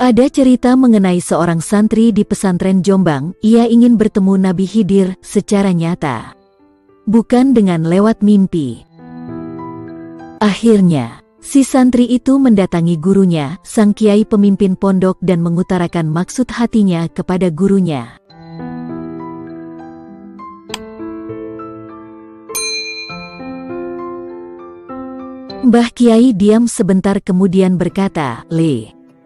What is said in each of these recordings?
Ada cerita mengenai seorang santri di pesantren Jombang. Ia ingin bertemu Nabi Khidir secara nyata, bukan dengan lewat mimpi. Akhirnya, si santri itu mendatangi gurunya, sang kiai pemimpin pondok, dan mengutarakan maksud hatinya kepada gurunya. Mbah Kiai diam sebentar kemudian berkata,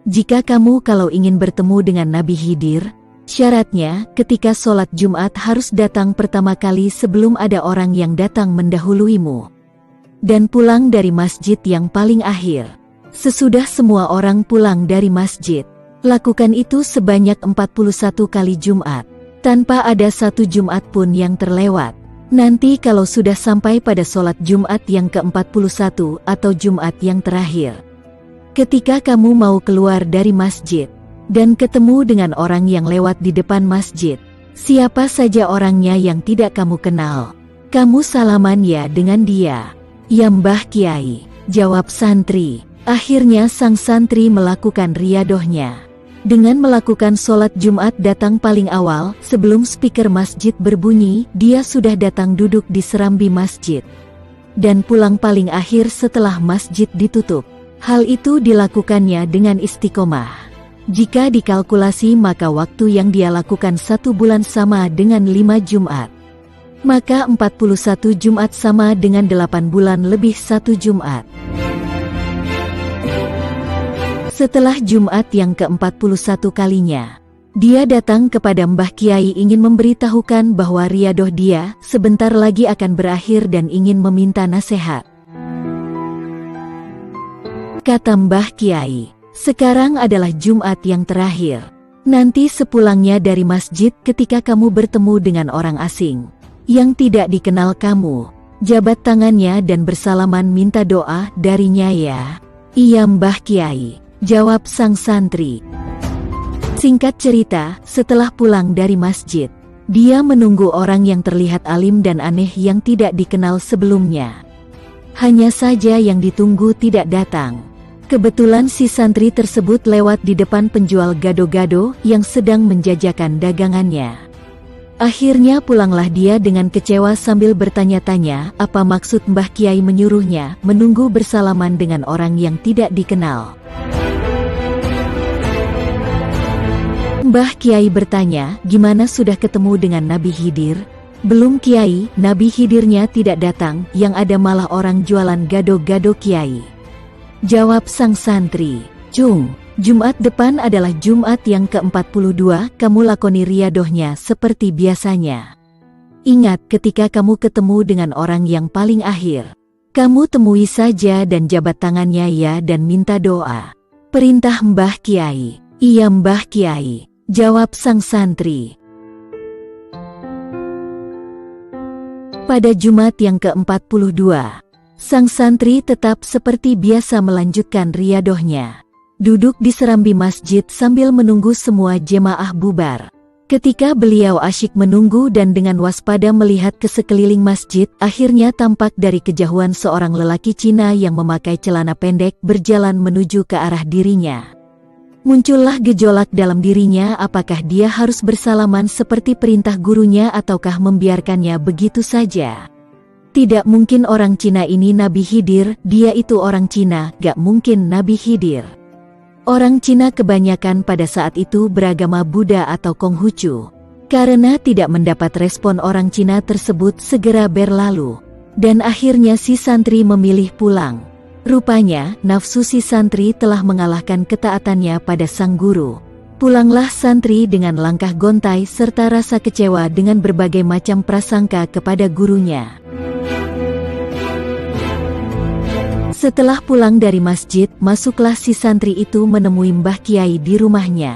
jika kamu kalau ingin bertemu dengan Nabi Khidir, syaratnya ketika sholat Jumat harus datang pertama kali sebelum ada orang yang datang mendahuluimu. Dan pulang dari masjid yang paling akhir. Sesudah semua orang pulang dari masjid, lakukan itu sebanyak 41 kali Jumat, tanpa ada satu Jumat pun yang terlewat. Nanti kalau sudah sampai pada sholat Jumat yang ke-41 atau Jumat yang terakhir, ketika kamu mau keluar dari masjid dan ketemu dengan orang yang lewat di depan masjid, siapa saja orangnya yang tidak kamu kenal, kamu salaman ya dengan dia. Ya Mbah Kiai, jawab santri. Akhirnya sang santri melakukan riadohnya. Dengan melakukan sholat Jumat datang paling awal, sebelum speaker masjid berbunyi, dia sudah datang duduk di serambi masjid. Dan pulang paling akhir setelah masjid ditutup. Hal itu dilakukannya dengan istiqomah. Jika dikalkulasi maka waktu yang dia lakukan 1 bulan sama dengan 5 Jumat. Maka 41 Jumat sama dengan 8 bulan lebih 1 Jumat. Setelah Jumat yang ke-41 kalinya, dia datang kepada Mbah Kiai ingin memberitahukan bahwa riadoh dia sebentar lagi akan berakhir dan ingin meminta nasihat. Kata Mbah Kiai, sekarang adalah Jumat yang terakhir. Nanti sepulangnya dari masjid ketika kamu bertemu dengan orang asing yang tidak dikenal kamu, jabat tangannya dan bersalaman minta doa darinya ya. Iya Mbah Kiai, jawab sang santri. Singkat cerita, setelah pulang dari masjid, dia menunggu orang yang terlihat alim dan aneh yang tidak dikenal sebelumnya. Hanya saja yang ditunggu tidak datang. Kebetulan si santri tersebut lewat di depan penjual gado-gado yang sedang menjajakan dagangannya. Akhirnya pulanglah dia dengan kecewa sambil bertanya-tanya apa maksud Mbah Kiai menyuruhnya menunggu bersalaman dengan orang yang tidak dikenal. Mbah Kiai bertanya, gimana sudah ketemu dengan Nabi Khidir? Belum Kiai, Nabi Khidirnya tidak datang, yang ada malah orang jualan gado-gado Kiai. Jawab sang santri, Cung, Jumat depan adalah Jumat yang ke-42, kamu lakoni riadohnya seperti biasanya. Ingat ketika kamu ketemu dengan orang yang paling akhir, kamu temui saja dan jabat tangannya ya dan minta doa. Perintah Mbah Kiai. Iya Mbah Kiai, jawab sang santri. Pada Jumat yang ke-42, sang santri tetap seperti biasa melanjutkan riadohnya. Duduk di serambi masjid sambil menunggu semua jemaah bubar. Ketika beliau asyik menunggu dan dengan waspada melihat ke sekeliling masjid, akhirnya tampak dari kejauhan seorang lelaki Cina yang memakai celana pendek berjalan menuju ke arah dirinya. Muncullah gejolak dalam dirinya, apakah dia harus bersalaman seperti perintah gurunya ataukah membiarkannya begitu saja. Tidak mungkin orang Cina ini Nabi Khidir, dia itu orang Cina, gak mungkin Nabi Khidir. Orang Cina kebanyakan pada saat itu beragama Buddha atau Konghucu. Karena tidak mendapat respon orang Cina tersebut segera berlalu. Dan akhirnya si santri memilih pulang. Rupanya, nafsu si santri telah mengalahkan ketaatannya pada sang guru. Pulanglah santri dengan langkah gontai serta rasa kecewa dengan berbagai macam prasangka kepada gurunya. Setelah pulang dari masjid, masuklah si santri itu menemui Mbah Kiai di rumahnya.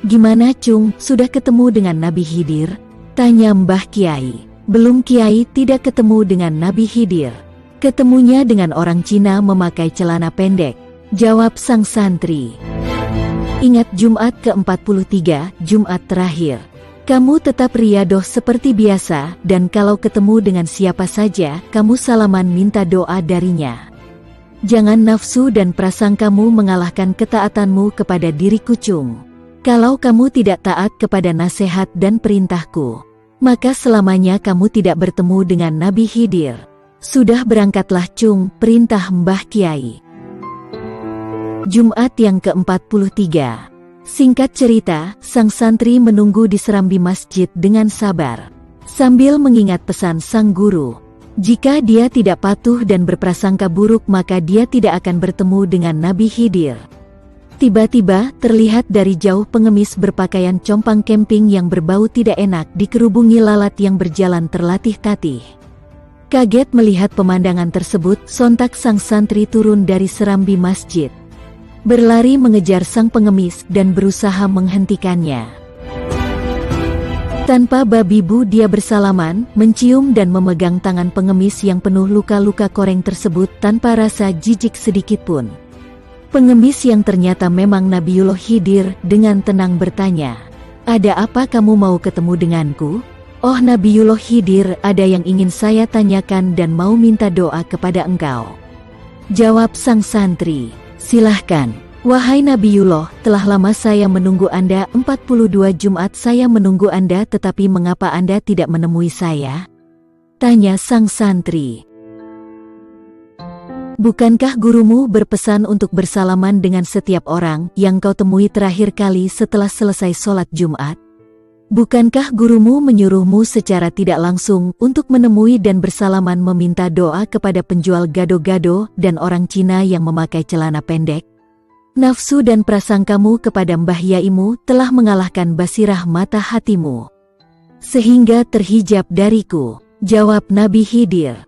Gimana Cung, sudah ketemu dengan Nabi Khidir? Tanya Mbah Kiai. Belum Kiai, tidak ketemu dengan Nabi Khidir. Ketemunya dengan orang Cina memakai celana pendek, jawab sang santri. Ingat Jumat ke-43, Jumat terakhir. Kamu tetap riadoh seperti biasa, dan kalau ketemu dengan siapa saja, kamu salaman minta doa darinya. Jangan nafsu dan prasangkamu mengalahkan ketaatanmu kepada diriku, Chung. Kalau kamu tidak taat kepada nasihat dan perintahku, maka selamanya kamu tidak bertemu dengan Nabi Khidir. Sudah berangkatlah, Chung, perintah Mbah Kiai. Jumat yang ke-43. Singkat cerita, sang santri menunggu di serambi masjid dengan sabar, sambil mengingat pesan sang guru. Jika dia tidak patuh dan berprasangka buruk, maka dia tidak akan bertemu dengan Nabi Khidir. Tiba-tiba, terlihat dari jauh pengemis berpakaian compang camping yang berbau tidak enak dikerubungi lalat yang berjalan terlatih-tatih. Kaget melihat pemandangan tersebut, sontak sang santri turun dari serambi masjid, berlari mengejar sang pengemis dan berusaha menghentikannya. Tanpa babi bu dia bersalaman, mencium dan memegang tangan pengemis yang penuh luka-luka koreng tersebut tanpa rasa jijik sedikitpun. Pengemis yang ternyata memang Nabiullah Khidir dengan tenang bertanya, "Ada apa kamu mau ketemu denganku?" "Oh Nabiullah Khidir, ada yang ingin saya tanyakan dan mau minta doa kepada engkau," jawab sang santri. "Silahkan." "Wahai Nabiullah, telah lama saya menunggu Anda, 42 Jumat saya menunggu Anda, tetapi mengapa Anda tidak menemui saya?" tanya sang santri. "Bukankah gurumu berpesan untuk bersalaman dengan setiap orang yang kau temui terakhir kali setelah selesai sholat Jumat? Bukankah gurumu menyuruhmu secara tidak langsung untuk menemui dan bersalaman meminta doa kepada penjual gado-gado dan orang Cina yang memakai celana pendek? Nafsu dan prasangkamu kepada Mbah Yaimu telah mengalahkan basirah mata hatimu, sehingga terhijab dariku," jawab Nabi Khidir.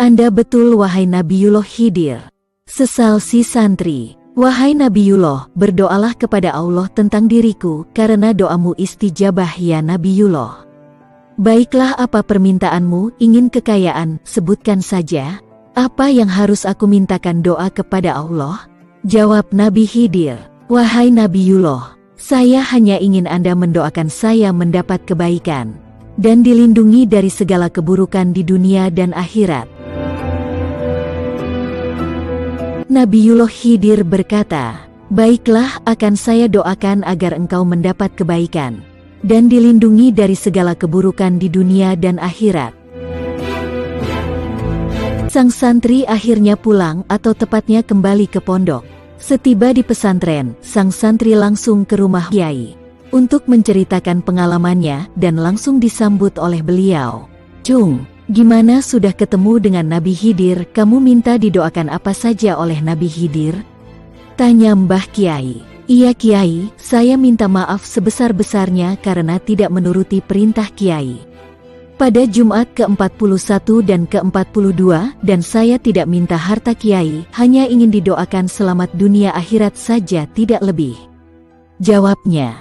"Anda betul wahai Nabiullah Khidir," sesal si santri. "Wahai Nabiullah, berdoalah kepada Allah tentang diriku, karena doamu istijabah ya Nabiullah." "Baiklah, apa permintaanmu? Ingin kekayaan? Sebutkan saja. Apa yang harus aku mintakan doa kepada Allah?" jawab Nabi Khidir. "Wahai Nabiullah, saya hanya ingin Anda mendoakan saya mendapat kebaikan dan dilindungi dari segala keburukan di dunia dan akhirat." Nabiullah Khidir berkata, "Baiklah, akan saya doakan agar engkau mendapat kebaikan dan dilindungi dari segala keburukan di dunia dan akhirat." Sang santri akhirnya pulang, atau tepatnya kembali ke pondok. Setiba di pesantren, sang santri langsung ke rumah Kiai untuk menceritakan pengalamannya dan langsung disambut oleh beliau. "Chung, gimana, sudah ketemu dengan Nabi Khidir? Kamu minta didoakan apa saja oleh Nabi Khidir?" tanya Mbah Kiai. "Iya Kiai, saya minta maaf sebesar-besarnya karena tidak menuruti perintah Kiai pada Jumat ke-41 dan ke-42, dan saya tidak minta harta Kiai, hanya ingin didoakan selamat dunia akhirat saja, tidak lebih," jawabnya.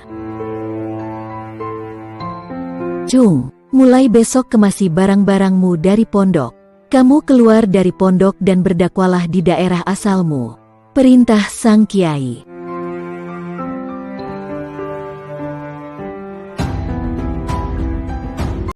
"Chung, mulai besok kemasi barang-barangmu dari pondok. Kamu keluar dari pondok dan berdakwalah di daerah asalmu," perintah sang Kiai.